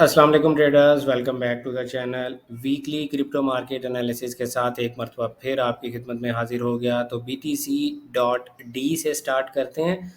अस्सलाम वालेकुम traders, welcome back to the channel. Weekly crypto market analysis के साथ एक मरतबा फिर आपकी खिदमत में हाजिर हो गया। तो BTC.D से स्टार्ट करते हैं।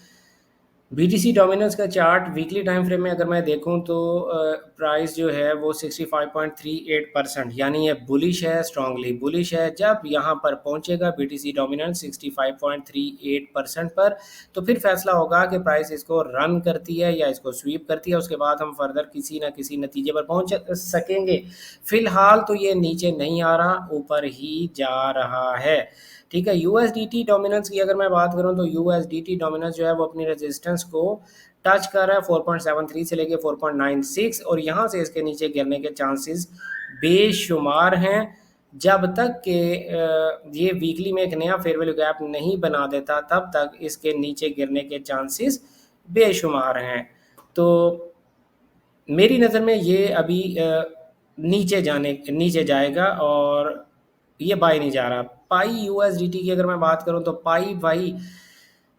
BTC डोमिनेंस का चार्ट वीकली टाइम फ्रेम में अगर मैं देखूं तो प्राइस जो है वो 65.38%, यानी ये बुलिश है, स्ट्रांगली बुलिश है। जब यहाँ पर पहुंचेगा BTC डोमिनेंस 65.38% पर, तो फिर फैसला होगा कि प्राइस इसको रन करती है या इसको स्वीप करती है। उसके बाद हम फर्दर किसी ना किसी नतीजे पर पहुंच सकेंगे। फिलहाल तो ये नीचे नहीं आ रहा, ऊपर ही जा रहा है। ठीक है। यूएसडीटी डोमिनेंस की अगर मैं बात करूं तो यूएसडीटी डोमिनेंस जो है वो अपनी रेजिस्टेंस को टच कर रहा है 4.73 से लेके 4.96, और यहाँ से इसके नीचे गिरने के चांसेस बेशुमार हैं। जब तक कि ये वीकली में एक नया फेयर वैल्यू गैप नहीं बना देता, तब तक इसके नीचे गिरने के चांसेस बेशुमार हैं। तो मेरी नज़र में ये अभी नीचे जाएगा, और ये बाय नहीं जा रहा। पाई यूएसडीटी की अगर मैं बात करूं तो पाई भाई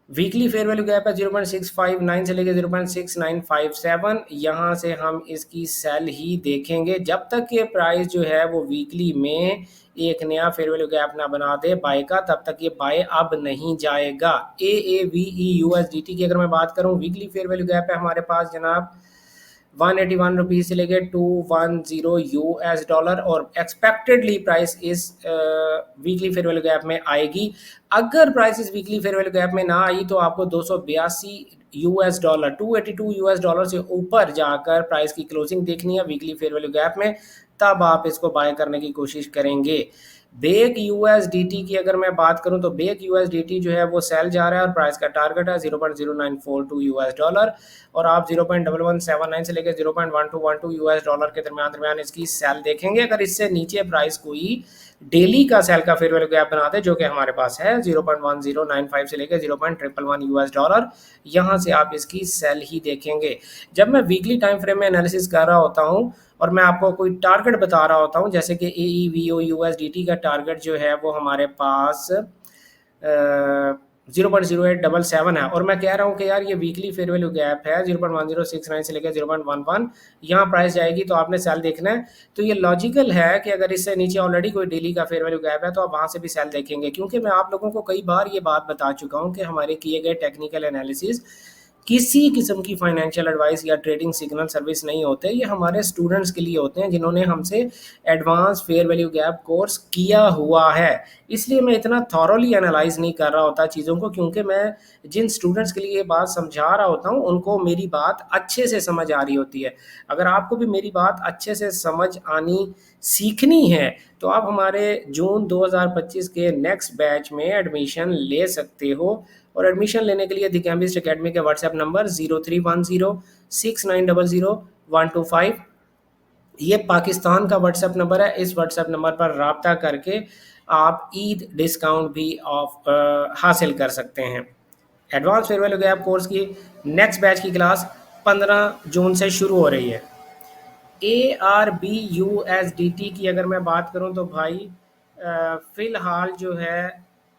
वीकली फेयर वैल्यू गैप है 0.659 से लेके 0.6957। यहाँ से हम इसकी सेल ही देखेंगे जब तक ये प्राइस जो है वो वीकली में एक नया फेयर वैल्यू गैप ना बना दे बाय का, तब तक ये बाय अब नहीं जाएगा। AAVE USDT की अगर मैं बात करूं, वीकली फेयर वैल्यू गैप है हमारे पास जनाब 181 रुपीज़ से लेके 210 US डॉलर, और एक्सपेक्टेडली प्राइस इस वीकली फेयर वैल्यू गैप में आएगी। अगर प्राइस इस वीकली फेयर वैल्यू गैप में ना आई तो आपको 282 US डॉलर 282 US डॉलर से ऊपर जाकर प्राइस की क्लोजिंग देखनी है वीकली फेयर वैल्यू गैप में, तब आप इसको बाय करने की कोशिश करेंगे। बेक यूएसडीटी की अगर मैं बात करूं तो बेक यूएसडीटी जो है वो सेल जा रहा है, और प्राइस का टारगेट है 0.0942 US डॉलर, और आप 0.1179 से लेकर 0.1212 US डॉलर के दरमियान दरमियान इसकी सेल देखेंगे। अगर इससे नीचे प्राइस कोई डेली का सेल का फेयर वैल्यू गैप बनाते, जो कि हमारे पास है 0.1095 से लेकर 0.111 US डॉलर, यहाँ से आप इसकी सेल ही देखेंगे। जब मैं वीकली टाइम फ्रेम में एनालिसिस कर रहा होता हूँ और मैं आपको कोई टारगेट बता रहा होता हूँ, जैसे कि AEVO USDT का टारगेट जो है वो हमारे पास 0.0877 है, और मैं कह रहा हूँ कि यार ये वीकली फेयर वैल्यू गैप है 0.1069 से लेकर 0.11, यहाँ प्राइस जाएगी तो आपने सेल देखना है। तो ये लॉजिकल है कि अगर इससे नीचे ऑलरेडी कोई डेली का फेयर वैल्यू गैप है तो आप वहाँ से भी सेल देखेंगे, क्योंकि मैं आप लोगों को कई बार ये बात बता चुका हूँ कि हमारे किए गए टेक्निकल एनालिसिस किसी किस्म की फाइनेंशियल एडवाइस या ट्रेडिंग सिग्नल सर्विस नहीं होते। ये हमारे स्टूडेंट्स के लिए होते हैं जिन्होंने हमसे advance fair value gap course किया हुआ है। इसलिए मैं इतना थॉरोली एनालाइज नहीं कर रहा होता चीज़ों को, क्योंकि मैं जिन स्टूडेंट्स के लिए ये बात समझा रहा होता हूँ उनको मेरी बात अच्छे से समझ आ रही होती है। अगर आपको भी मेरी बात अच्छे से समझ आनी सीखनी है तो आप हमारे जून 2025 के नेक्स्ट बैच में एडमिशन ले सकते हो। और एडमिशन लेने के लिए द कैम्बिस्ट अकेडमी के व्हाट्सएप नंबर 031069000125, ये पाकिस्तान का व्हाट्सएप नंबर है। इस व्हाट्सएप नंबर पर रब्ता करके आप ईद डिस्काउंट भी हासिल कर सकते हैं। Advance fair value gap course की नेक्स्ट बैच की क्लास 15 जून से शुरू हो रही है। ARBUSDT की अगर मैं बात करूं तो भाई फ़िलहाल जो है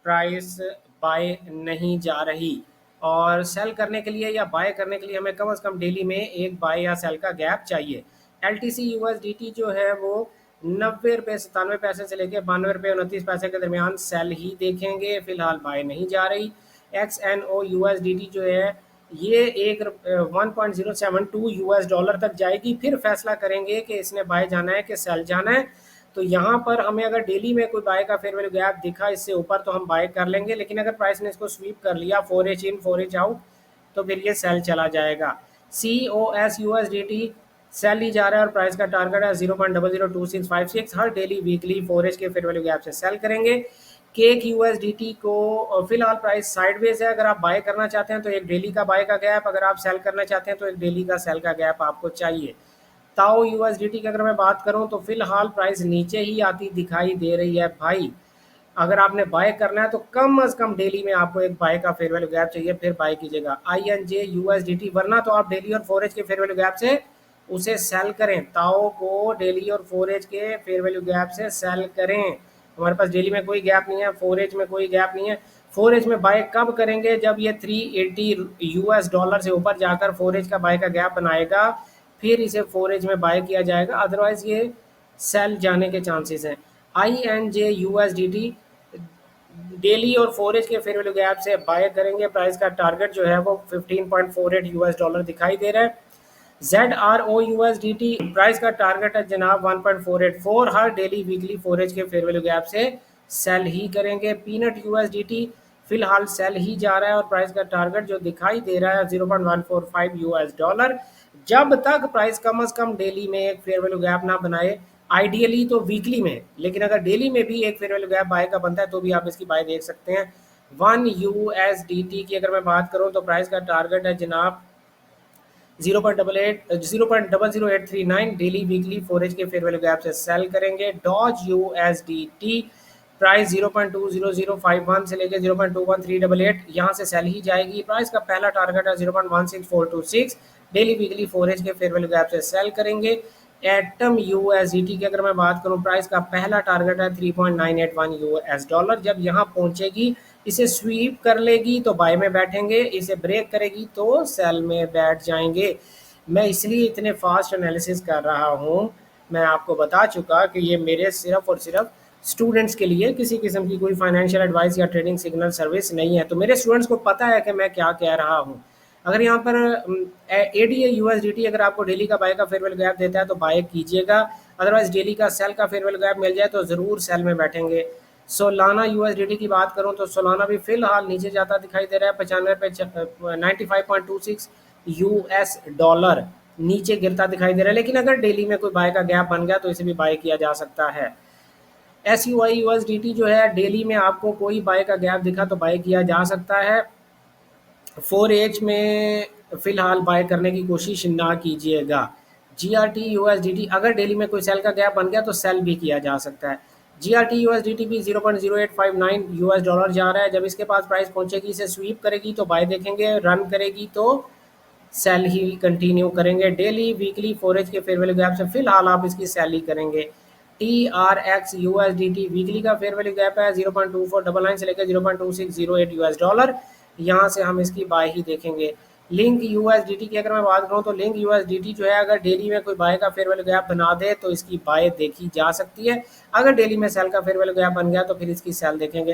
प्राइस बाय नहीं जा रही, और सेल करने के लिए या बाय करने के लिए हमें कम से कम डेली में एक बाय या सेल का गैप चाहिए। LTC USDT जो है वो 90 रुपये 97 पैसे से लेकर 92 रुपये 29 पैसे के दरमियान सेल ही देखेंगे, फिलहाल बाय नहीं जा रही। XNO USDT जो है ये 1.072 US डॉलर तक जाएगी, फिर फैसला करेंगे कि इसने बाय जाना है कि सेल जाना है। तो यहाँ पर हमें अगर डेली में कोई बाय का फेयर वैल्यू गैप दिखा इससे ऊपर तो हम बाय कर लेंगे, लेकिन अगर प्राइस ने इसको स्वीप कर लिया 4H इन 4H आउट तो फिर ये सेल चला जाएगा। COS USDT सेल ही जा रहा है और प्राइस का टारगेट है 0.002656। हर डेली वीकली 4H के फेयर वैल्यू गैप से सेल करेंगे। केक यूएसडीटी को फिलहाल प्राइस साइडवेज है। अगर आप बाय करना चाहते हैं तो एक डेली का बाय का गैप, अगर आप सेल करना चाहते हैं तो एक डेली का सेल का गैप आपको चाहिए। ताओ यूएसडीटी की अगर मैं बात करूं तो फिलहाल प्राइस नीचे ही आती दिखाई दे रही है भाई। अगर आपने बाय करना है तो कम से कम डेली में आपको एक बाय का फेयर वैल्यू गैप चाहिए, फिर बाय कीजिएगा। INJ यूएसडीटी, वरना तो आप डेली और 4H के फेयर वैल्यू गैप से उसे सेल करें। ताओ को डेली और 4H के फेयर वैल्यू गैप से सेल करें। हमारे पास डेली में कोई गैप नहीं है, 4H में कोई गैप नहीं है। 4H में बाय कब करेंगे? जब ये 380 US डॉलर से ऊपर जाकर 4H का बाय का गैप बनाएगा, फिर इसे 4H में बाय किया जाएगा, अदरवाइज ये सेल जाने के चांसेस हैं। INJ USDT डेली और 4H के फेयर वैल्यू गैप से बाय करेंगे। प्राइस का टारगेट जो है वो 15.48 यूएस डॉलर दिखाई दे रहा है। ZROUSDT प्राइस का टारगेट है जनाब 1.484, हर डेली वीकली 4H के फेयर वैल्यू गैप से सेल ही करेंगे। पीनट USDT फिलहाल सेल ही जा रहा है और प्राइस का टारगेट जो दिखाई दे रहा है 0.145 यूएस डॉलर। जब तक प्राइस कम से कम डेली में एक फेयर वैल्यू गैप ना बनाए, आइडियली तो वीकली में, लेकिन अगर डेली में भी एक फेयर वैल्यू गैप बाय का बनता है तो भी आप इसकी बाय देख सकते हैं। 1 USDT की अगर मैं बात करूं तो प्राइस का टारगेट है जनाब 0.00839, डेली वीकली 4H के फेयर वैल्यू गैप से सेल करेंगे। डॉज USDT प्राइस 0.20051 से लेकर 0.21388 यहाँ से सेल ही जाएगी। प्राइस का पहला टारगेट है 0.16426, डेली वीकली 4H के फेयर वैल्यू गैप से सेल करेंगे। एटम USDT की अगर मैं बात करूं, प्राइस का पहला टारगेट है 3.981 यूएस डॉलर। जब यहाँ पहुंचेगी, इसे स्वीप कर लेगी तो बाय में बैठेंगे, इसे ब्रेक करेगी तो सेल में बैठ जाएंगे। मैं इसलिए इतने फास्ट एनालिसिस कर रहा हूँ। मैं आपको बता चुका कि ये मेरे सिर्फ और सिर्फ स्टूडेंट्स के लिए, किसी किस्म की कोई फाइनेंशियल एडवाइस या ट्रेडिंग सिग्नल सर्विस नहीं है। तो मेरे स्टूडेंट्स को पता है कि मैं क्या कह रहा हूँ। अगर यहाँ पर ADA USDT अगर आपको डेली का बाय का फेयर वैल्यू गैप देता है तो बाय कीजिएगा, अदरवाइज डेली का सेल का फेयर वैल्यू गैप मिल जाए तो ज़रूर सेल में बैठेंगे। सोलाना USDT की बात करूं तो सोलाना भी फिलहाल नीचे जाता दिखाई दे रहा है, 95 पे 95.26 यूएस डॉलर नीचे गिरता दिखाई दे रहा है। लेकिन अगर डेली में कोई बाय का गैप बन गया तो इसे भी बाय किया जा सकता है। SUI USDT जो है, डेली में आपको कोई बाय का गैप दिखा तो बाय किया जा सकता है। 4H में फिलहाल बाय करने की कोशिश ना कीजिएगा। GRT USDT अगर डेली में कोई सेल का गैप बन गया तो सेल भी किया जा सकता है। GRT USDT भी 0.0859 यूएस डॉलर जा रहा है। जब इसके पास प्राइस पहुंचेगी, इसे स्वीप करेगी तो बाय देखेंगे, रन करेगी तो सेल ही कंटिन्यू करेंगे। डेली वीकली 4H के फेयर वैल्यू गैप से फिलहाल आप इसकी सेल ही करेंगे। TRX USDT वीकली का फेयर वैल्यू गैप है 0.2499 से लेकर 0.2608 यूएस डॉलर, यहाँ से हम इसकी बाय ही देखेंगे। लिंक USDT की अगर मैं बात करूँ तो लिंक USDT जो है, अगर डेली में कोई बाय का फेयर वैल्यू गैप बना दे तो इसकी बाय देखी जा सकती है। अगर डेली में सेल का फेयर वैल्यू गैप बन गया तो फिर इसकी सेल देखेंगे।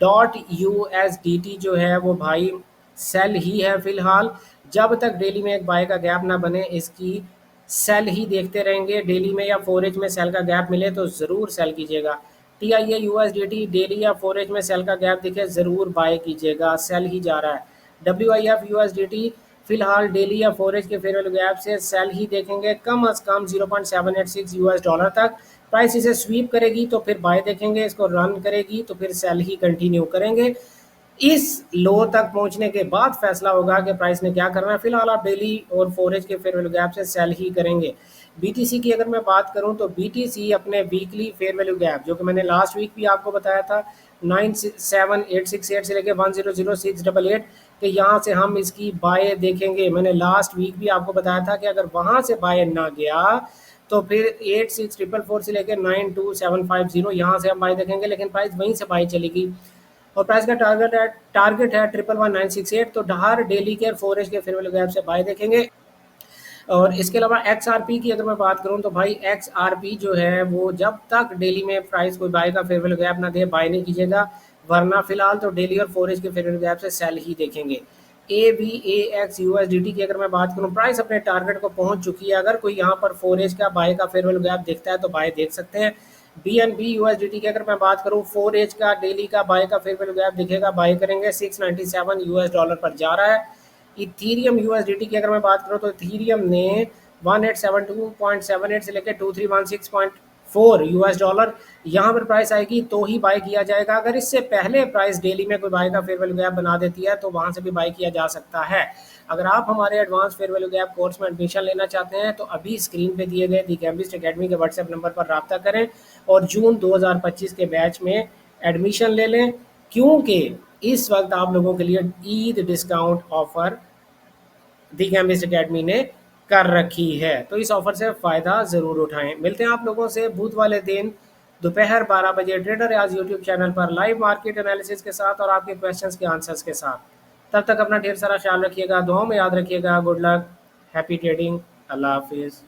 डॉट USDT जो है वो भाई सेल ही है फिलहाल। जब तक डेली में एक बाय का गैप ना बने, इसकी सेल ही देखते रहेंगे। डेली में या 4H में सेल का गैप मिले तो ज़रूर सेल कीजिएगा। TIA USDT डेली या 4H में सेल का गैप दिखे ज़रूर बाय कीजिएगा, सेल ही जा रहा है। WIF USDT फिलहाल डेली या 4H के फेयर वैल्यू गैप से सेल ही देखेंगे, कम अज़ कम 0.786 यूएस डॉलर तक। प्राइस इसे स्वीप करेगी तो फिर बाय देखेंगे, इसको रन करेगी तो फिर सेल ही कंटिन्यू करेंगे। इस लो तक पहुंचने के बाद फैसला होगा कि प्राइस ने क्या करना है। फिलहाल आप डेली और 4H के फेयर वैल्यू गैप से सेल ही करेंगे। BTC की अगर मैं बात करूं तो BTC अपने वीकली फेयर वैल्यू गैप, जो कि मैंने लास्ट वीक भी आपको बताया था 97868 से लेकर 100688 कि यहाँ से हम इसकी बाय देखेंगे। मैंने लास्ट वीक भी आपको बताया था कि अगर वहाँ से बाय ना गया तो फिर 86444 से लेकर 92750 यहाँ से हम बाय देखेंगे, लेकिन प्राइस वहीं से बाय चलेगी। और प्राइस का टारगेट है 111968, तो हर डेली के 4H के फेयर वैल्यू गैप से बाय देखेंगे। और इसके अलावा XRP की अगर मैं बात करूं तो भाई XRP जो है वो जब तक डेली में प्राइस कोई बाय का फेयर वैल्यू गैप ना दे बाय नहीं कीजिएगा, वरना फिलहाल तो डेली और 4H के फेयर वैल्यू गैप से सेल ही देखेंगे। AVAX USDT की अगर मैं बात करूं, प्राइस अपने टारगेट को पहुंच चुकी है। अगर कोई यहाँ पर 4H का बाय का फेयर वैल्यू गैप दिखता है तो बाय देख सकते हैं। BNB USDT की अगर मैं बात करूं, 4H का डेली का बाय का फेयर वैल्यू गैप दिखेगा, बाय करेंगे। 697 यूएस डॉलर पर जा रहा है। इथीरियम USDT की अगर मैं बात करूं तो इथीरियम ने 1872.78 से लेकर 2316.4 यूएस डॉलर यहाँ पर प्राइस आएगी तो ही बाय किया जाएगा। अगर इससे पहले प्राइस डेली में कोई बाय का फेयर वैल्यू गैप बना देती है तो वहाँ से भी बाय किया जा सकता है। अगर आप हमारे advance fair value gap course में एडमिशन लेना चाहते हैं तो अभी स्क्रीन पे दिए गए द कैम्बिस्ट एकेडमी के व्हाट्सएप नंबर पर रब्ता करें और जून 2025 के बैच में एडमिशन ले लें, क्योंकि इस वक्त आप लोगों के लिए Eid discount offer the Cambist Academy ने कर रखी है, तो इस ऑफर से फ़ायदा ज़रूर उठाएं। मिलते हैं आप लोगों से बुध वाले दिन दोपहर 12 बजे ट्रेडर आज यूट्यूब चैनल पर लाइव मार्केट एनालिसिस के साथ और आपके क्वेश्चंस के आंसर्स के साथ। तब तक अपना ढेर सारा ख्याल रखिएगा, दुआओं में याद रखिएगा। Good luck, happy trading. अल्लाह हाफिज़।